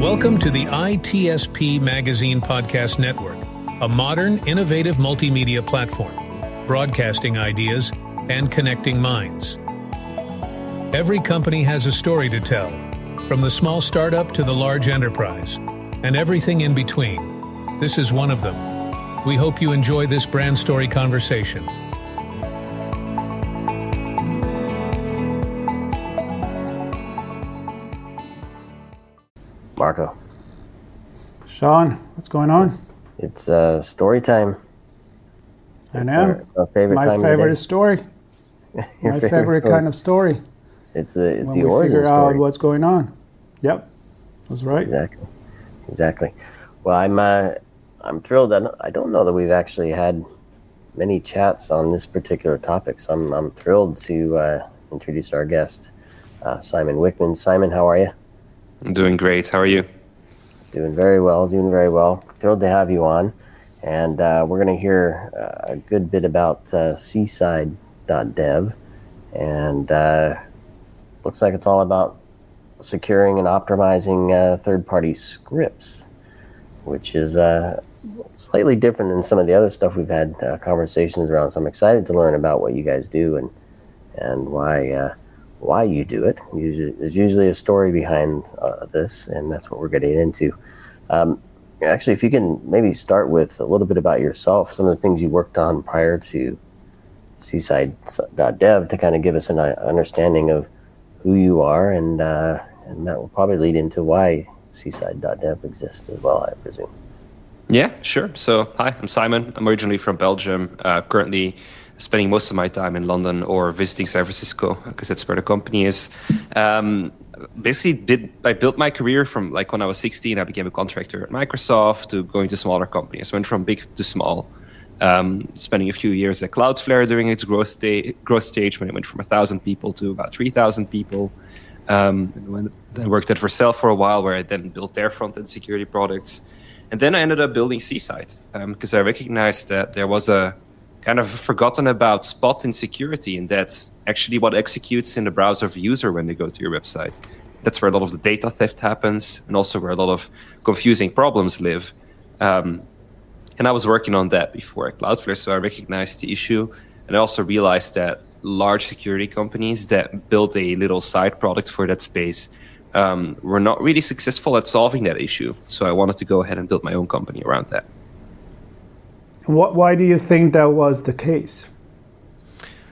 Welcome to the ITSP Magazine Podcast Network, a modern, innovative multimedia platform, broadcasting ideas and connecting minds. Every company has a story to tell, from the small startup to the large enterprise, and everything in between. This is one of them. We hope you enjoy this brand story conversation. Marco. Sean, what's going on? It's story time. I know. It's our favorite My time favorite of is story. My favorite story. kind of story. It's when the we origin figure story. out what's going on. Yep, that's right. Exactly. Well, I'm thrilled. I don't know that we've actually had many chats on this particular topic, so I'm thrilled to introduce our guest, Simon Wijckmans. Simon, how are you? I'm doing great. How are you? Doing very well. Thrilled to have you on. And we're going to hear a good bit about seaside.dev. And looks like it's all about securing and optimizing third-party scripts, which is slightly different than some of the other stuff we've had conversations around. So I'm excited to learn about what you guys do and why you do it. There's usually a story behind this, and that's what we're getting into. Actually, if you can maybe start with a little bit about yourself, some of the things you worked on prior to seaside.dev to kind of give us an understanding of who you are, and that will probably lead into why seaside.dev exists as well, I presume. Yeah, sure. So, hi, I'm Simon. I'm originally from Belgium, currently spending most of my time in London or visiting San Francisco because that's where the company is. I built my career from like when I was 16, I became a contractor at Microsoft to going to smaller companies. I went from big to small, spending a few years at Cloudflare during its growth stage when it went from 1,000 people to about 3,000 people. And I worked at Vercel for a while where I then built their front-end security products. And then I ended up building Seaside because I recognized that there was a kind of forgotten about spot in security, and that's actually what executes in the browser of the user when they go to your website. That's where a lot of the data theft happens, and also where a lot of confusing problems live. And I was working on that before at Cloudflare, so I recognized the issue, and I also realized that large security companies that built a little side product for that space were not really successful at solving that issue. So I wanted to go ahead and build my own company around that. Why do you think that was the case?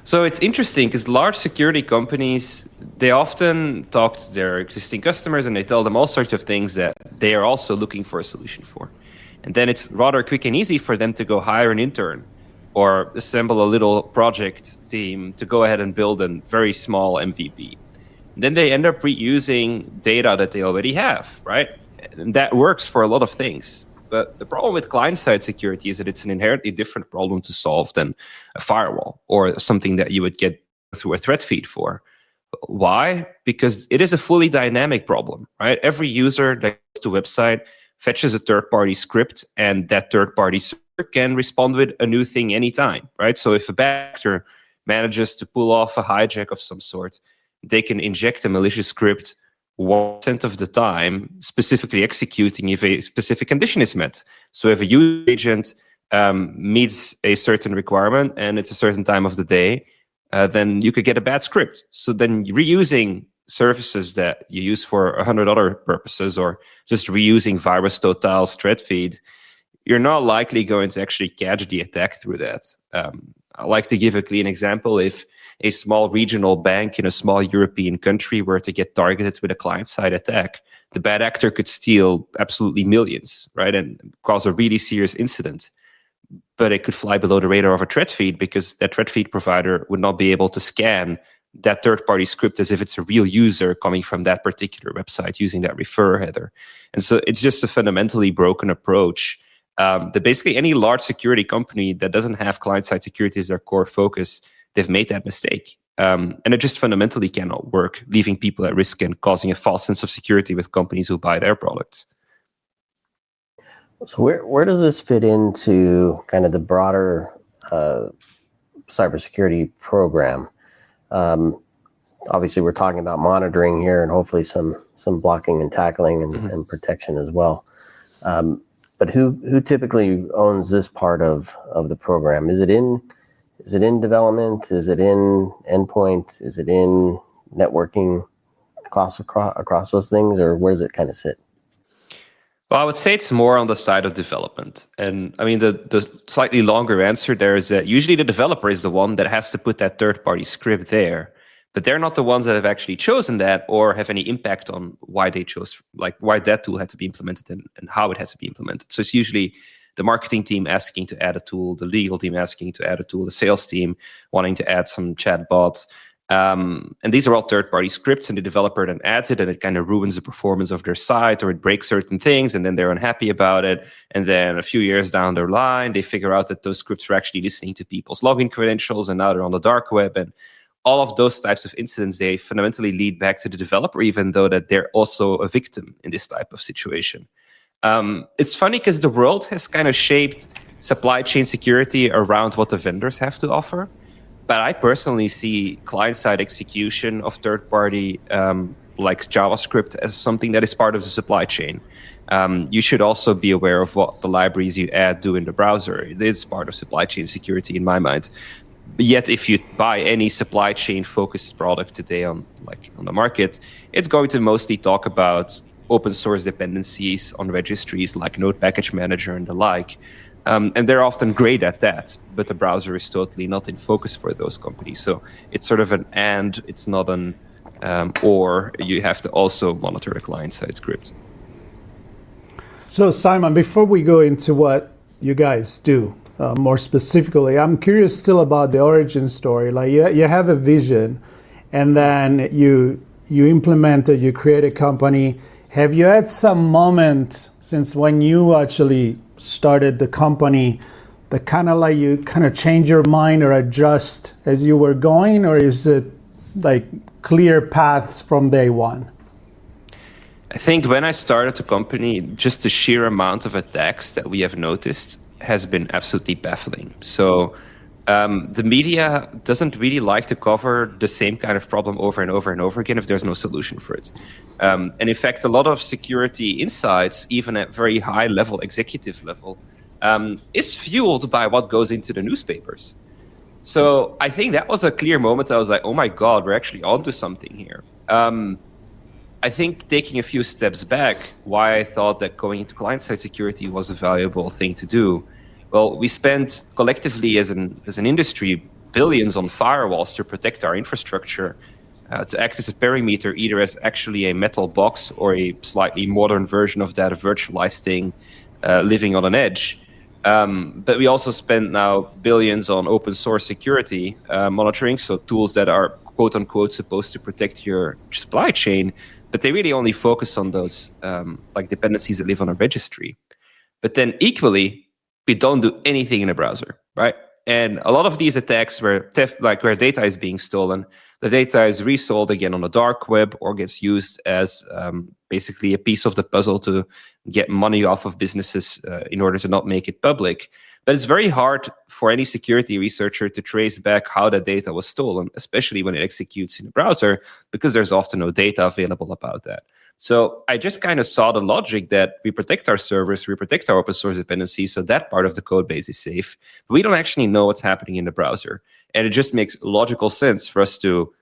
So it's interesting because large security companies, they often talk to their existing customers and they tell them all sorts of things that they are also looking for a solution for. And then it's rather quick and easy for them to go hire an intern or assemble a little project team to go ahead and build a very small MVP. And then they end up reusing data that they already have, right? And that works for a lot of things. But the problem with client-side security is that it's an inherently different problem to solve than a firewall or something that you would get through a threat feed for. Why? Because it is a fully dynamic problem, right? Every user that goes to a website fetches a third-party script, and that third-party server can respond with a new thing anytime, right? So if a bad actor manages to pull off a hijack of some sort, they can inject a malicious script 1% of the time, specifically executing if a specific condition is met. So if a user agent meets a certain requirement and it's a certain time of the day, then you could get a bad script. So then reusing services that you use for 100 other purposes, or just reusing VirusTotal's threat feed, you're not likely going to actually catch the attack through that. I like to give a clean example. If a small regional bank in a small European country were to get targeted with a client-side attack, the bad actor could steal absolutely millions, right, and cause a really serious incident. But it could fly below the radar of a threat feed because that threat feed provider would not be able to scan that third-party script as if it's a real user coming from that particular website using that refer header. And so it's just a fundamentally broken approach that basically any large security company that doesn't have client-side security as their core focus, they've made that mistake. And it just fundamentally cannot work, leaving people at risk and causing a false sense of security with companies who buy their products. So where does this fit into kind of the broader cybersecurity program? obviously we're talking about monitoring here, and hopefully some blocking and tackling and protection as well. But who typically owns this part of the program? Is it in development? Is it in endpoint? Is it in networking across those things, or where does it kind of sit? Well, I would say it's more on the side of development. And I mean, the slightly longer answer there is that usually the developer is the one that has to put that third-party script there. But they're not the ones that have actually chosen that or have any impact on why they chose, like why that tool had to be implemented and how it had to be implemented. So it's usually the marketing team asking to add a tool, the legal team asking to add a tool, the sales team wanting to add some chatbot. And these are all third-party scripts, and the developer then adds it, and it kind of ruins the performance of their site, or it breaks certain things, and then they're unhappy about it. And then a few years down the line, they figure out that those scripts are actually listening to people's login credentials, and now they're on the dark web. And all of those types of incidents, they fundamentally lead back to the developer, even though that they're also a victim in this type of situation. It's funny because the world has kind of shaped supply chain security around what the vendors have to offer. But I personally see client-side execution of third-party, like JavaScript, as something that is part of the supply chain. You should also be aware of what the libraries you add do in the browser. It is part of supply chain security in my mind. But yet, if you buy any supply chain-focused product today on the market, it's going to mostly talk about open source dependencies on registries like Node Package Manager and the like. And they're often great at that, but the browser is totally not in focus for those companies. So it's sort of an and, it's not an or. You have to also monitor the client-side script. So Simon, before we go into what you guys do more specifically, I'm curious still about the origin story. Like you have a vision, and then you implement it, you create a company. Have you had some moment since when you actually started the company that kind of like you kind of change your mind or adjust as you were going, or is it like clear paths from day one? I think when I started the company, just the sheer amount of attacks that we have noticed has been absolutely baffling. So the media doesn't really like to cover the same kind of problem over and over and over again if there's no solution for it. And in fact, a lot of security insights, even at very high level, executive level, is fueled by what goes into the newspapers. So I think that was a clear moment. I was like, oh my God, we're actually onto something here. I think taking a few steps back, why I thought that going into client-side security was a valuable thing to do. Well, we spent collectively as an industry billions on firewalls to protect our infrastructure, to act as a perimeter, either as actually a metal box or a slightly modern version of that, a virtualized thing living on an edge. But we also spend now billions on open source security monitoring, so tools that are quote unquote supposed to protect your supply chain, but they really only focus on those like dependencies that live on a registry. But then equally, we don't do anything in a browser, right? And a lot of these attacks where data is being stolen, the data is resold again on the dark web or gets used as basically a piece of the puzzle to get money off of businesses in order to not make it public. But it's very hard for any security researcher to trace back how that data was stolen, especially when it executes in a browser, because there's often no data available about that. So I just kind of saw the logic that we protect our servers, we protect our open source dependencies, so that part of the code base is safe. But we don't actually know what's happening in the browser. And it just makes logical sense for us to,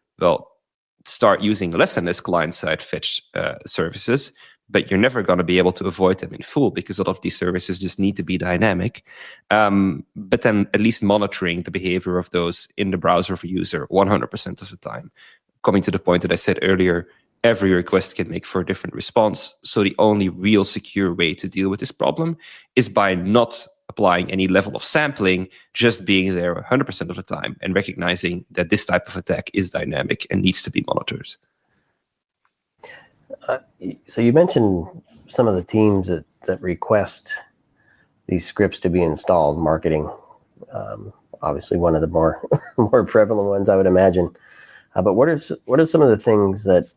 start using less and less client-side fetch services. But you're never going to be able to avoid them in full because a lot of these services just need to be dynamic. But then at least monitoring the behavior of those in the browser of a user 100% of the time. Coming to the point that I said earlier, every request can make for a different response. So the only real secure way to deal with this problem is by not applying any level of sampling, just being there 100% of the time and recognizing that this type of attack is dynamic and needs to be monitored. So you mentioned some of the teams that request these scripts to be installed, marketing, obviously one of the more prevalent ones, I would imagine. But what are some of the things that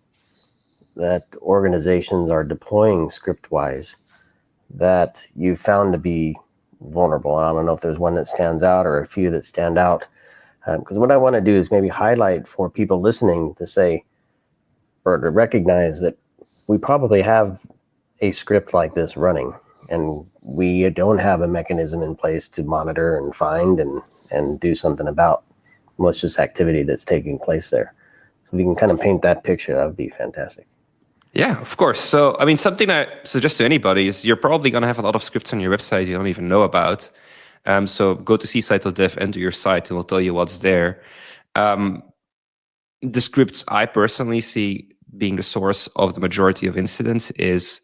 organizations are deploying script-wise that you found to be vulnerable? I don't know if there's one that stands out or a few that stand out. Because what I want to do is maybe highlight for people listening to say, or to recognize that we probably have a script like this running, and we don't have a mechanism in place to monitor and find and do something about malicious activity that's taking place there. So if you can kind of paint that picture, that would be fantastic. Yeah, of course. So, I mean, something I suggest to anybody is you're probably going to have a lot of scripts on your website you don't even know about. So go to cside.dev, enter your site, and we'll tell you what's there. The scripts I personally see being the source of the majority of incidents is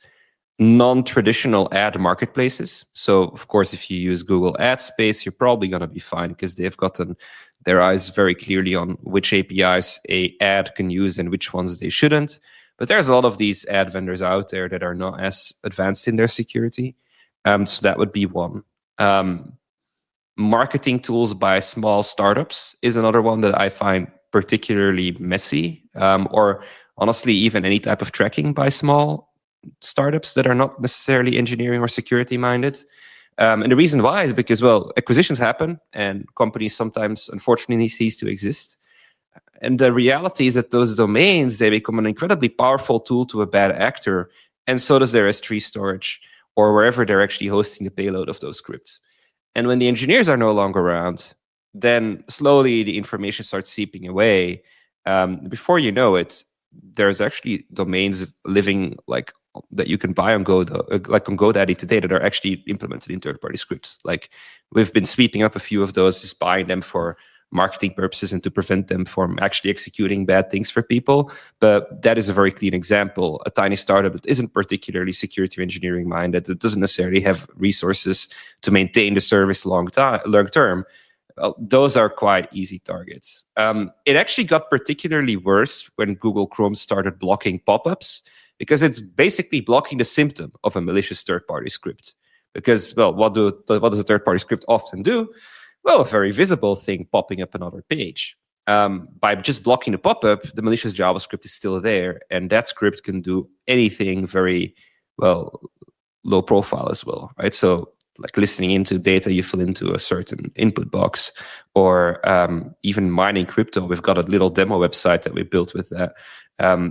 non-traditional ad marketplaces. So, of course, if you use Google Ad Space, you're probably going to be fine because they've gotten their eyes very clearly on which APIs a ad can use and which ones they shouldn't. But there's a lot of these ad vendors out there that are not as advanced in their security. So that would be one. Marketing tools by small startups is another one that I find particularly messy, or honestly, even any type of tracking by small startups that are not necessarily engineering or security minded. And the reason why is because, well, acquisitions happen and companies sometimes, unfortunately, cease to exist. And the reality is that those domains, they become an incredibly powerful tool to a bad actor. And so does their S3 storage or wherever they're actually hosting the payload of those scripts. And when the engineers are no longer around, then slowly the information starts seeping away. Before you know it, there's actually domains living like that you can buy on like on GoDaddy today that are actually implemented in third-party scripts. Like we've been sweeping up a few of those, just buying them for marketing purposes and to prevent them from actually executing bad things for people. But that is a very clean example. A tiny startup that isn't particularly security engineering minded, that doesn't necessarily have resources to maintain the service long term. Well, those are quite easy targets. It actually got particularly worse when Google Chrome started blocking pop-ups, because it's basically blocking the symptom of a malicious third-party script. Because, well, what does a third-party script often do? Well, a very visible thing popping up another page. By just blocking the pop-up, the malicious JavaScript is still there, and that script can do anything very, well, low profile as well, right? So like listening into data you fill into a certain input box, or even mining crypto. We've got a little demo website that we built with that.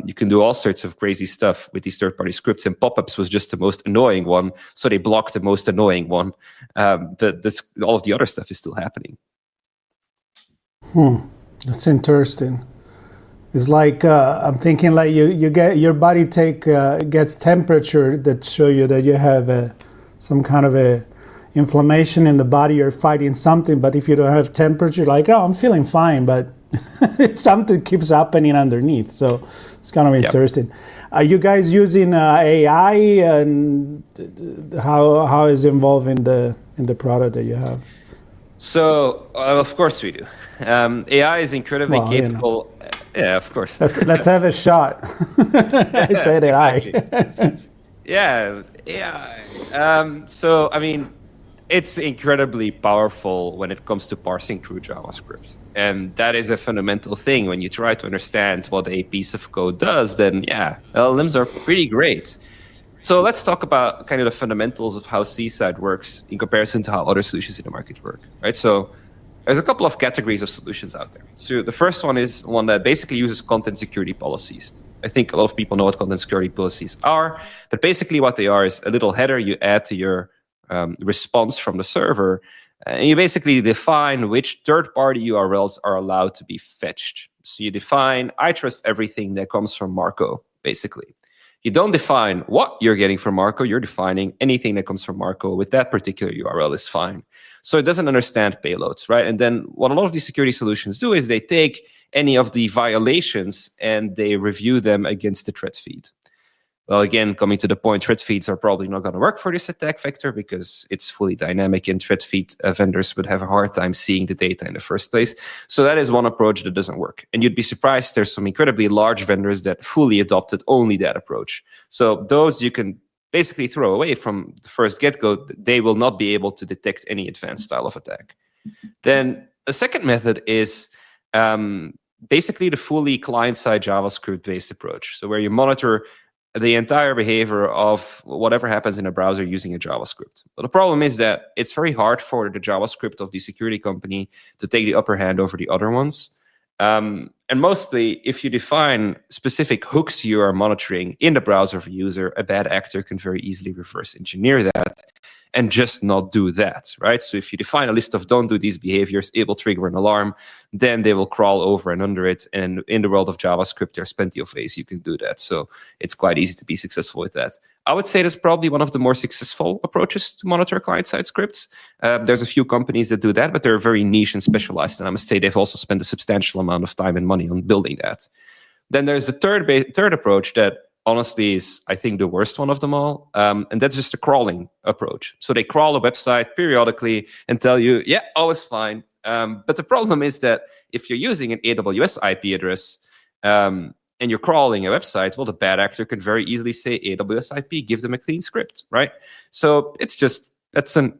You can do all sorts of crazy stuff with these third-party scripts, and pop-ups was just the most annoying one, so they blocked the most annoying one. All of the other stuff is still happening. That's interesting. It's like I'm thinking like you get your body gets temperature that show you that you have some kind of a inflammation in the body. You're fighting something, but if you don't have temperature, like, oh, I'm feeling fine, but something keeps happening underneath. So it's kind of interesting. Are you guys using AI, and how is it involved in the product that you have? So of course we do. AI is incredibly capable. Yeah, of course. Let's have a shot. I said AI. Yeah, AI. So I mean, it's incredibly powerful when it comes to parsing through JavaScript. And that is a fundamental thing. When you try to understand what a piece of code does, then yeah, LLMs are pretty great. So let's talk about kind of the fundamentals of how Seaside works in comparison to how other solutions in the market work, right? So there's a couple of categories of solutions out there. So the first one is one that basically uses content security policies. I think a lot of people know what content security policies are, but basically what they are is a little header you add to your response from the server, and you basically define which third-party URLs are allowed to be fetched. So you define, I trust everything that comes from Marco, basically. You don't define what you're getting from Marco, you're defining anything that comes from Marco with that particular URL is fine. So it doesn't understand payloads, right? And then what a lot of these security solutions do is they take any of the violations and they review them against the threat feed. Well, again, coming to the point, threat feeds are probably not going to work for this attack vector because it's fully dynamic, and threat feed vendors would have a hard time seeing the data in the first place. So that is one approach that doesn't work. And you'd be surprised, there's some incredibly large vendors that fully adopted only that approach. So those you can basically throw away from the first get-go. They will not be able to detect any advanced style of attack. Then a second method is basically the fully client-side JavaScript-based approach. So where you monitor the entire behavior of whatever happens in a browser using a JavaScript. But the problem is that it's very hard for the JavaScript of the security company to take the upper hand over the other ones. And mostly, if you define specific hooks you are monitoring in the browser of a user, a bad actor can very easily reverse engineer that and just not do that, right? So if you define a list of don't do these behaviors, it will trigger an alarm, then they will crawl over and under it. And in the world of JavaScript, there's plenty of ways you can do that. So it's quite easy to be successful with that. I would say that's probably one of the more successful approaches to monitor client-side scripts. There's a few companies that do that, but they're very niche and specialized. And I must say they've also spent a substantial amount of time and money on building that. Then there's the third approach that honestly is, I think, the worst one of them all. And that's just the crawling approach. So they crawl a website periodically and tell you, yeah, all is fine. But the problem is that if you're using an AWS IP address and you're crawling a website, well, the bad actor can very easily say AWS IP, give them a clean script, right? So that's an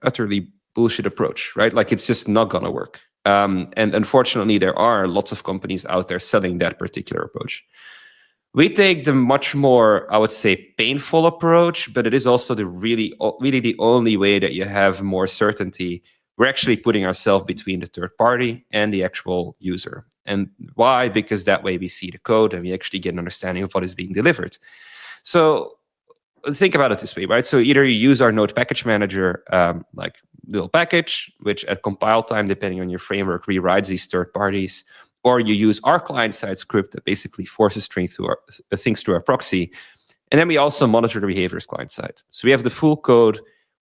utterly bullshit approach, right? Like it's just not going to work. And unfortunately, there are lots of companies out there selling that particular approach. We take the much more, I would say, painful approach, but it is also the really the only way that you have more certainty. We're actually putting ourselves between the third party and the actual user. And why? Because that way we see the code and we actually get an understanding of what is being delivered. So think about it this way, right? So either you use our Node package manager, like little package, which at compile time, depending on your framework, rewrites these third parties, or you use our client-side script that basically forces things through our proxy. And then we also monitor the behaviors client-side. So we have the full code,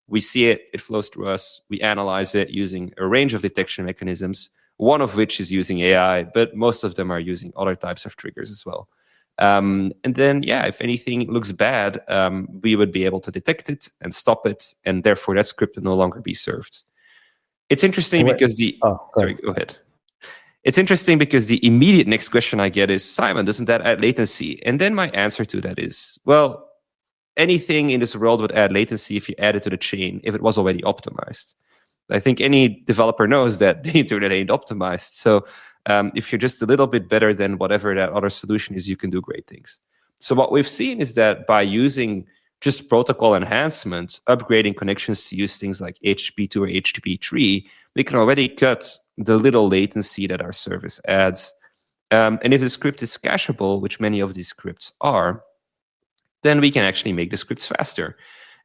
we see it, it flows through us, we analyze it using a range of detection mechanisms, one of which is using AI, but most of them are using other types of triggers as well. And then, if anything looks bad, we would be able to detect it and stop it, and therefore that script will no longer be served. It's interesting because go ahead. It's interesting because the immediate next question I get is, Simon, doesn't that add latency? And then my answer to that is, well, anything in this world would add latency if you add it to the chain, if it was already optimized. I think any developer knows that the internet ain't optimized. So if you're just a little bit better than whatever that other solution is, you can do great things. So what we've seen is that by using just protocol enhancements, upgrading connections to use things like HTTP2 or HTTP3, we can already cut the little latency that our service adds. And if the script is cacheable, which many of these scripts are, then we can actually make the scripts faster.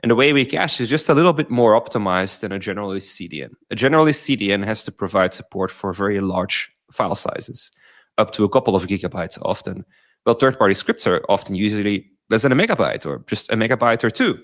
And the way we cache is just a little bit more optimized than a generalist CDN. A generalist CDN has to provide support for very large file sizes, up to a couple of gigabytes often. Well, third-party scripts are often usually less than a megabyte or just a megabyte or two.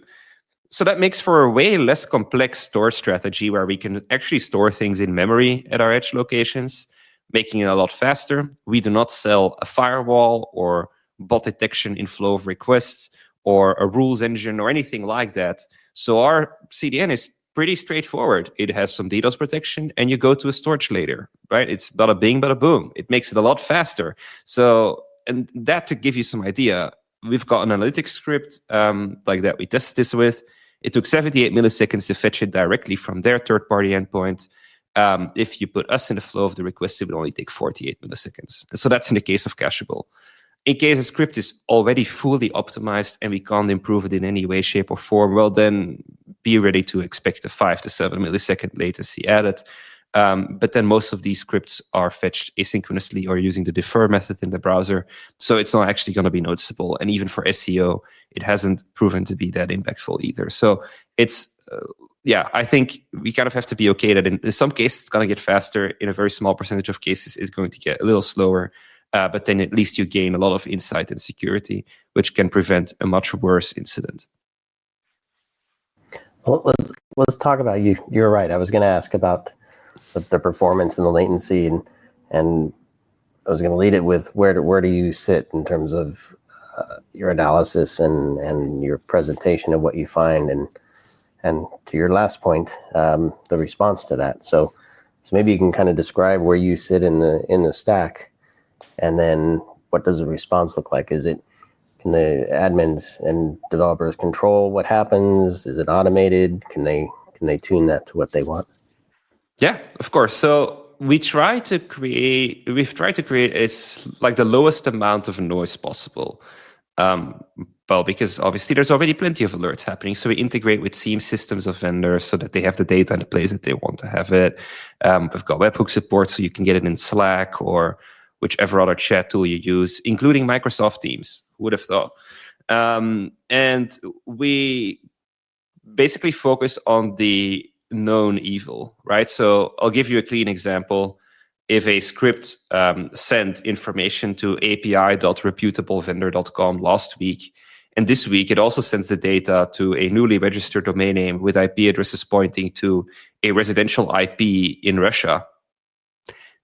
So that makes for a way less complex storage strategy where we can actually store things in memory at our edge locations, making it a lot faster. We do not sell a firewall or bot detection in flow of requests or a rules engine or anything like that. So our CDN is pretty straightforward. It has some DDoS protection and you go to a storage later, right? It's bada bing, bada boom. It makes it a lot faster. So, and that to give you some idea, we've got an analytics script like that we tested this with. It took 78 milliseconds to fetch it directly from their third-party endpoint. If you put us in the flow of the request, it would only take 48 milliseconds. So that's in the case of cacheable. In case a script is already fully optimized and we can't improve it in any way, shape, or form, well, then be ready to expect a 5 to 7 millisecond latency added. But then most of these scripts are fetched asynchronously or using the defer method in the browser. So it's not actually going to be noticeable. And even for SEO, it hasn't proven to be that impactful either. So it's, I think we kind of have to be okay that in some cases, it's going to get faster. In a very small percentage of cases, it's going to get a little slower. But then at least you gain a lot of insight and security, which can prevent a much worse incident. Well, let's talk about you. You're right. I was going to ask about the performance and the latency, and I was going to lead it with where do you sit in terms of your analysis and your presentation of what you find, and to your last point, the response to that. So maybe you can kind of describe where you sit in the stack. And then what does the response look like? Can the admins and developers control what happens? Is it automated? Can they tune that to what they want? Yeah, of course. So we've tried to create the lowest amount of noise possible. Well, because obviously there's already plenty of alerts happening. So we integrate with SIEM systems of vendors so that they have the data in the place that they want to have it. We've got webhook support, so you can get it in Slack or whichever other chat tool you use, including Microsoft Teams. Who would have thought? And we basically focus on the known evil, right? So I'll give you a clean example. If a script sent information to api.reputablevendor.com last week, and this week it also sends the data to a newly registered domain name with IP addresses pointing to a residential IP in Russia,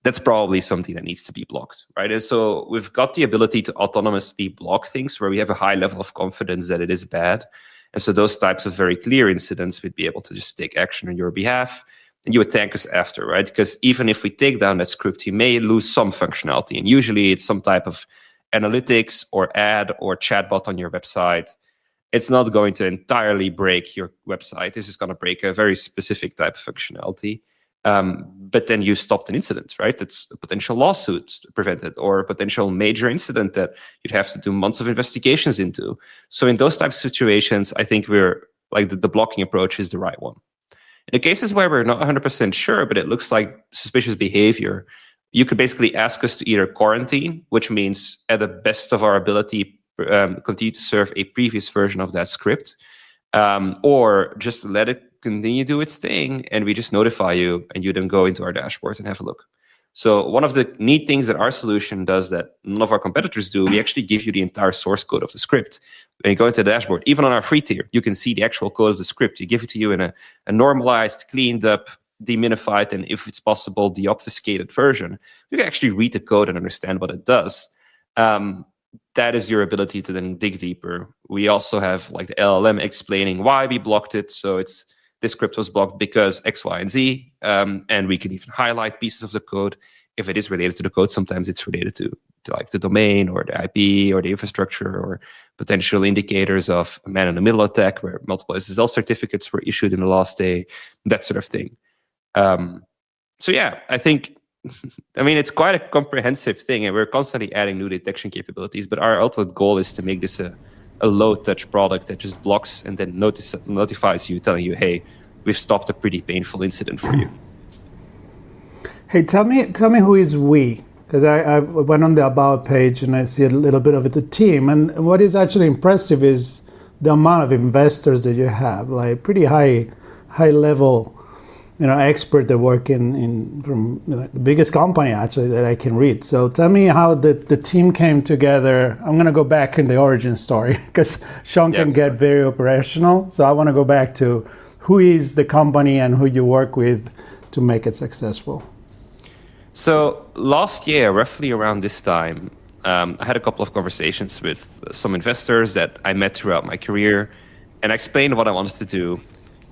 that's probably something that needs to be blocked, right? And so we've got the ability to autonomously block things where we have a high level of confidence that it is bad. And so those types of very clear incidents, we'd be able to just take action on your behalf, and you would thank us after, right? Because even if we take down that script, you may lose some functionality. And usually it's some type of analytics or ad or chatbot on your website. It's not going to entirely break your website. This is going to break a very specific type of functionality. But then you stopped an incident, right? It's a potential lawsuit prevented or a potential major incident that you'd have to do months of investigations into. So in those types of situations, I think we're like the blocking approach is the right one. In the cases where we're not 100% sure, but it looks like suspicious behavior, you could basically ask us to either quarantine, which means at the best of our ability, continue to serve a previous version of that script, or just let it continue to do its thing, and we just notify you, and you then go into our dashboard and have a look. So one of the neat things that our solution does that none of our competitors do, we actually give you the entire source code of the script. When you go into the dashboard, even on our free tier, you can see the actual code of the script. We give it to you in a normalized, cleaned up, deminified, and if it's possible, deobfuscated version. You can actually read the code and understand what it does. That is your ability to then dig deeper. We also have like the LLM explaining why we blocked it. So this script was blocked because X, Y, and Z. And we can even highlight pieces of the code. If it is related to the code, sometimes it's related to like the domain or the IP or the infrastructure or potential indicators of a man-in-the-middle attack where multiple SSL certificates were issued in the last day, that sort of thing. So yeah, I think, I mean, it's quite a comprehensive thing, and we're constantly adding new detection capabilities, but our ultimate goal is to make this a low-touch product that just blocks and then notifies you, telling you, hey, we've stopped a pretty painful incident for you. Hey, tell me who is we? Because I went on the About page and I see a little bit of the team. And what is actually impressive is the amount of investors that you have, like pretty high level, expert that work in from the biggest company actually that I can read. So tell me how the team came together. I'm going to go back in the origin story because Sean can get very operational. So I want to go back to who is the company and who you work with to make it successful. So last year, roughly around this time, I had a couple of conversations with some investors that I met throughout my career, and I explained what I wanted to do.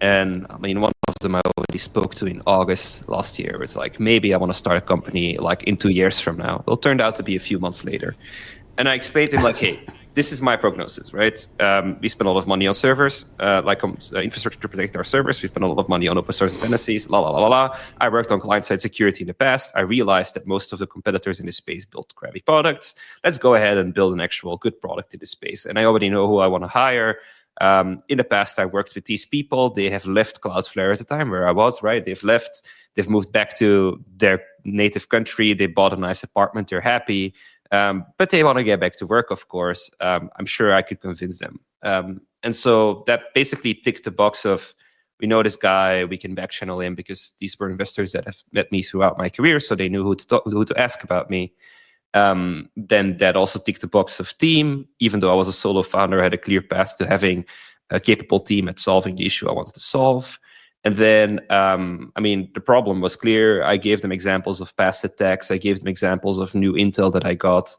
And I mean, one of them I already spoke to in August last year. It's like, maybe I want to start a company like in 2 years from now. Well, it turned out to be a few months later. And I explained to him like, hey, this is my prognosis, right? We spend a lot of money on servers, infrastructure to protect our servers. We spend a lot of money on open source dependencies, I worked on client-side security in the past. I realized that most of the competitors in this space built crappy products. Let's go ahead and build an actual good product in this space. And I already know who I want to hire. In the past, I worked with these people. They have left Cloudflare at the time where I was, right? They've left. They've moved back to their native country. They bought a nice apartment. They're happy. But they want to get back to work, of course. I'm sure I could convince them. And so that basically ticked the box of, we know this guy, we can back channel him because these were investors that have met me throughout my career, so they knew who to ask about me. Then that also ticked the box of team. Even though I was a solo founder, I had a clear path to having a capable team at solving the issue I wanted to solve. And then, the problem was clear. I gave them examples of past attacks. I gave them examples of new intel that I got.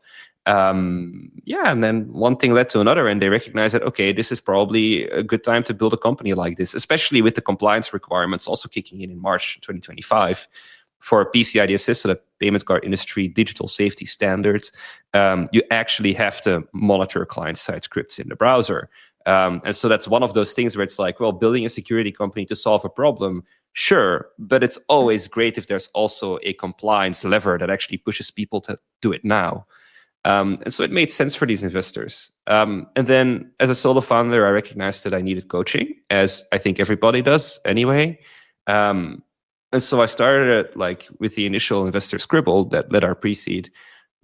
And then one thing led to another, and they recognized that, okay, this is probably a good time to build a company like this, especially with the compliance requirements also kicking in March 2025 for PCI-DSS, so the payment card industry digital safety standards. You actually have to monitor client-side scripts in the browser. And so that's one of those things where it's like, well, building a security company to solve a problem, sure, but it's always great if there's also a compliance lever that actually pushes people to do it now. And so it made sense for these investors. And then as a solo founder, I recognized that I needed coaching, as I think everybody does anyway. And so I started with the initial investor scribble that led our pre-seed.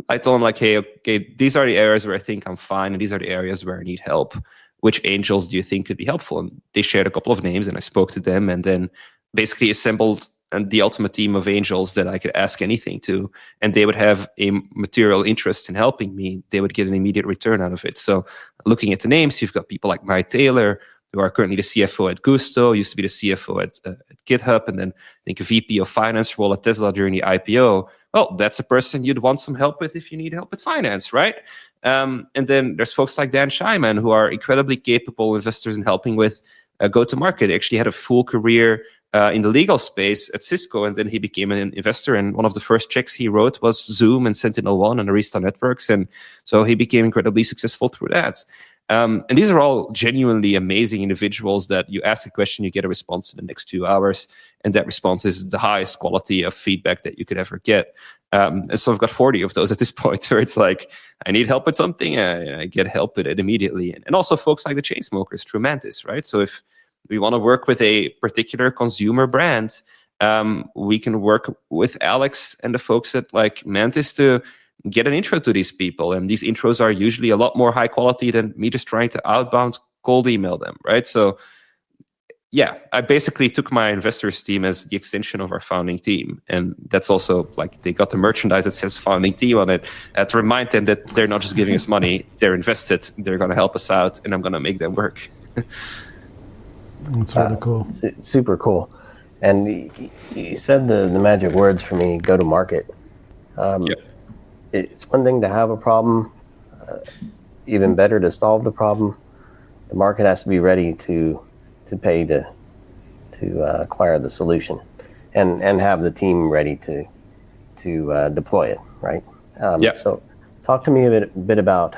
I told them hey, okay, these are the areas where I think I'm fine, and these are the areas where I need help. Which angels do you think could be helpful? And they shared a couple of names, and I spoke to them, and then basically assembled the ultimate team of angels that I could ask anything to, and they would have a material interest in helping me. They would get an immediate return out of it. So looking at the names, you've got people like Mike Taylor, who are currently the CFO at Gusto, used to be the CFO at GitHub, and then I think a VP of finance role at Tesla during the IPO. Well, that's a person you'd want some help with if you need help with finance, right? And then there's folks like Dan Scheinman, who are incredibly capable investors in helping with go-to-market. He actually had a full career in the legal space at Cisco, and then he became an investor. And one of the first checks he wrote was Zoom and SentinelOne and Arista Networks. And so he became incredibly successful through that. And these are all genuinely amazing individuals that you ask a question, you get a response in the next 2 hours. And that response is the highest quality of feedback that you could ever get. And so I've got 40 of those at this point, where it's I need help with something, I get help with it immediately. And also folks like the Chainsmokers through Mantis, right? So if we want to work with a particular consumer brand, we can work with Alex and the folks at Mantis to get an intro to these people. And these intros are usually a lot more high quality than me just trying to outbound cold email them, right? So yeah, I basically took my investors team as the extension of our founding team. And that's also they got the merchandise that says founding team on it to remind them that they're not just giving us money, they're invested, they're going to help us out, and I'm going to make them work. That's really cool. Super cool. And you said the magic words for me, go to market. Yep. It's one thing to have a problem, even better to solve the problem. The market has to be ready to pay to acquire the solution, and have the team ready to deploy it, right? So talk to me a bit about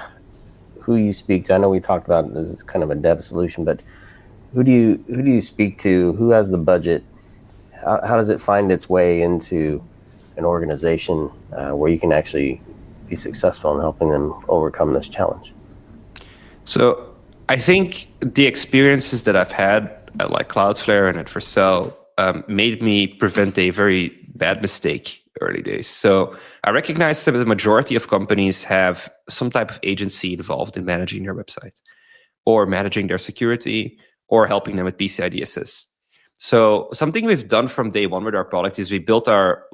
who you speak to. I know we talked about this is kind of a dev solution, but who do you speak to? Who has the budget? How does it find its way into an organization where you can actually be successful in helping them overcome this challenge? So I think the experiences that I've had at Cloudflare and at Vercel made me prevent a very bad mistake early days. So I recognize that the majority of companies have some type of agency involved in managing their website, or managing their security, or helping them with PCI-DSS. So something we've done from day one with our product is we built our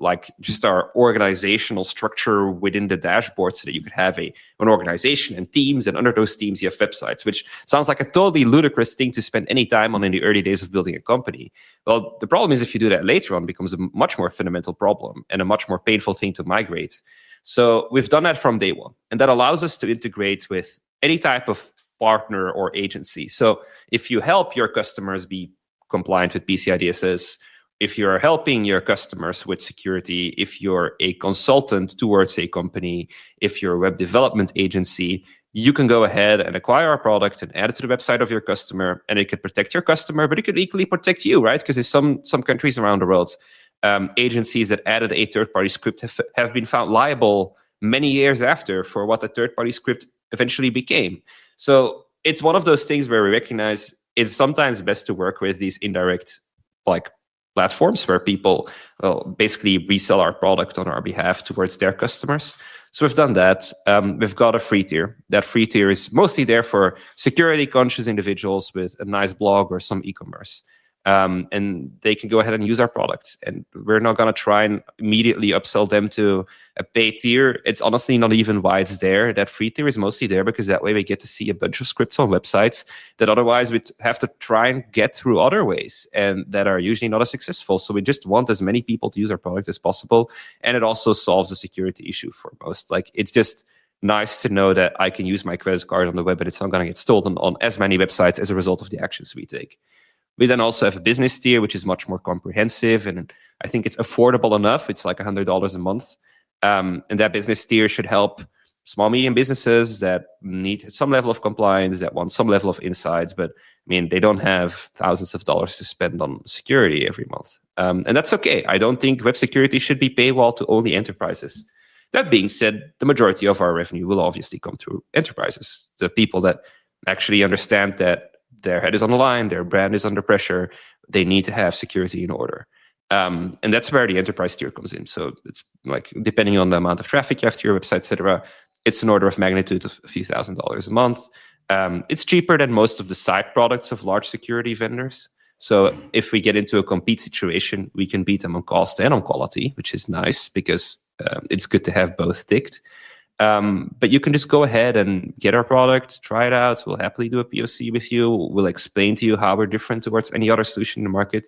our organizational structure within the dashboard so that you could have an organization and teams, and under those teams you have websites, which sounds like a totally ludicrous thing to spend any time on in the early days of building a company. Well, the problem is if you do that later on, it becomes a much more fundamental problem and a much more painful thing to migrate. So we've done that from day one, and that allows us to integrate with any type of partner or agency. So if you help your customers be compliant with PCI-DSS, if you're helping your customers with security, if you're a consultant towards a company, if you're a web development agency, you can go ahead and acquire our product and add it to the website of your customer, and it could protect your customer, but it could equally protect you, right? Because in some countries around the world, agencies that added a third-party script have been found liable many years after for what the third-party script eventually became. So it's one of those things where we recognize it's sometimes best to work with these indirect platforms where people basically resell our product on our behalf towards their customers. So we've done that. We've got a free tier. That free tier is mostly there for security conscious individuals with a nice blog or some e-commerce. And they can go ahead and use our products. And we're not going to try and immediately upsell them to a paid tier. It's honestly not even why it's there. That free tier is mostly there because that way we get to see a bunch of scripts on websites that otherwise we'd have to try and get through other ways, and that are usually not as successful. So we just want as many people to use our product as possible. And it also solves the security issue for most. It's just nice to know that I can use my credit card on the web and it's not going to get stolen on as many websites as a result of the actions we take. We then also have a business tier, which is much more comprehensive, and I think it's affordable enough. It's $100 a month. And that business tier should help small, medium businesses that need some level of compliance, that want some level of insights, but they don't have thousands of dollars to spend on security every month. And that's okay. I don't think web security should be paywall to only enterprises. That being said, the majority of our revenue will obviously come through enterprises, the people that actually understand that their head is on the line, their brand is under pressure, they need to have security in order. And that's where the enterprise tier comes in. So it's like, depending on the amount of traffic you have to your website, etc., it's an order of magnitude of a few $1,000s a month. It's cheaper than most of the side products of large security vendors. So if we get into a compete situation, we can beat them on cost and on quality, which is nice because it's good to have both ticked. But you can just go ahead and get our product, try it out. We'll happily do a POC with you. We'll explain to you how we're different towards any other solution in the market.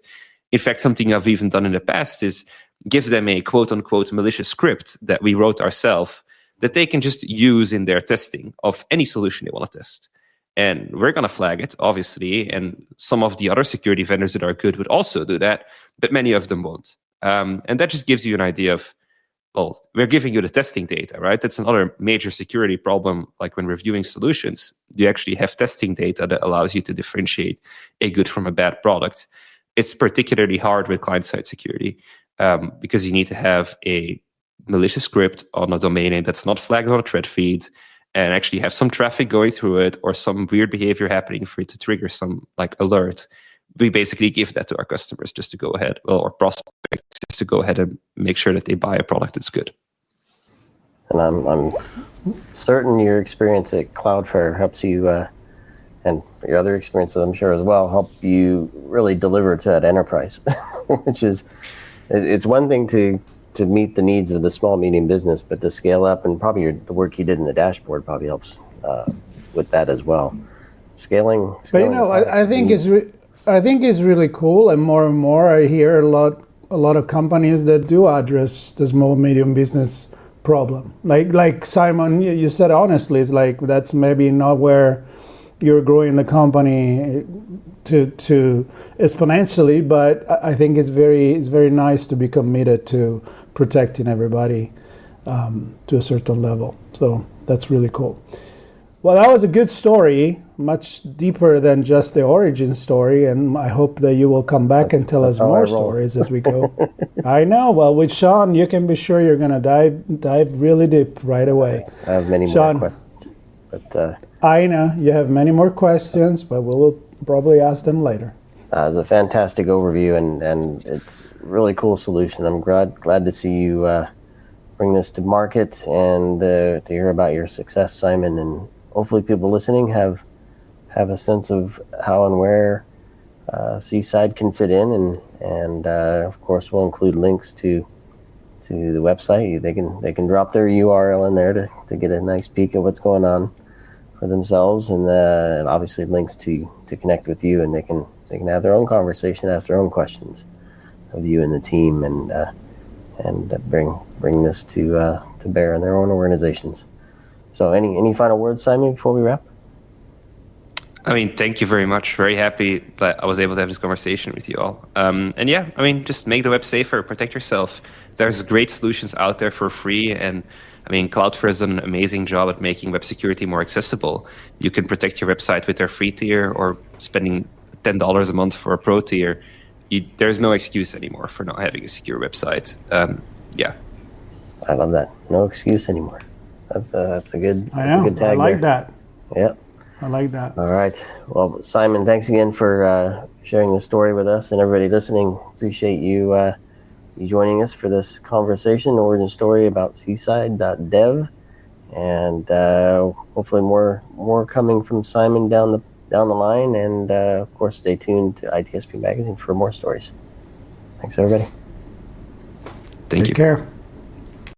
In fact, something I've even done in the past is give them a quote-unquote malicious script that we wrote ourselves that they can just use in their testing of any solution they want to test. And we're going to flag it, obviously, and some of the other security vendors that are good would also do that, but many of them won't. And that just gives you an idea of, well, we're giving you the testing data, right? That's another major security problem. Like when reviewing solutions, you actually have testing data that allows you to differentiate a good from a bad product. It's particularly hard with client-side security because you need to have a malicious script on a domain name that's not flagged on a thread feed and actually have some traffic going through it or some weird behavior happening for it to trigger some like alert. We basically give that to our customers just to go ahead, or prospects just to go ahead and make sure that they buy a product that's good. And I'm certain your experience at Cloudflare helps you, and your other experiences, I'm sure as well, help you really deliver to that enterprise, which is, it's one thing to meet the needs of the small, medium business, but to scale up, and probably the work you did in the dashboard probably helps with that as well. Scaling but I think it's really cool, and more I hear a lot of companies that do address the small, medium business problem. Like Simon, you said honestly, it's like that's maybe not where you're growing the company to exponentially, but I think it's very nice to be committed to protecting everybody to a certain level. So that's really cool. Well, that was a good story, much deeper than just the origin story, and I hope that you will come back and tell us more stories as we go. I know. Well, with Sean, you can be sure you're going to dive really deep right away. I have many Sean, more questions. But I know you have many more questions, but we'll probably ask them later. It's a fantastic overview, and it's a really cool solution. I'm glad to see you bring this to market and to hear about your success, Simon. And hopefully people listening have a sense of how and where Seaside can fit in. And of course, we'll include links to the website. They can drop their URL in there to get a nice peek at what's going on for themselves, and obviously links to connect with you, and they can have their own conversation, ask their own questions of you and the team, and bring this to bear in their own organizations. So any final words, Simon, before we wrap? I mean, thank you very much. Very happy that I was able to have this conversation with you all. And yeah, I mean, just make the web safer, protect yourself. There's great solutions out there for free, and I mean, Cloudflare has done an amazing job at making web security more accessible. You can protect your website with their free tier or spending $10 a month for a pro tier. There's no excuse anymore for not having a secure website. Yeah. I love that. No excuse anymore. That's a good tag. I like there. that. Yep. I like that. All right. Well, Simon, thanks again for sharing the story with us, and everybody listening. Appreciate you joining us for this conversation, origin story about seaside.dev, and hopefully more coming from Simon down the line. And of course, stay tuned to ITSP Magazine for more stories. Thanks, everybody. Thank you. Take care.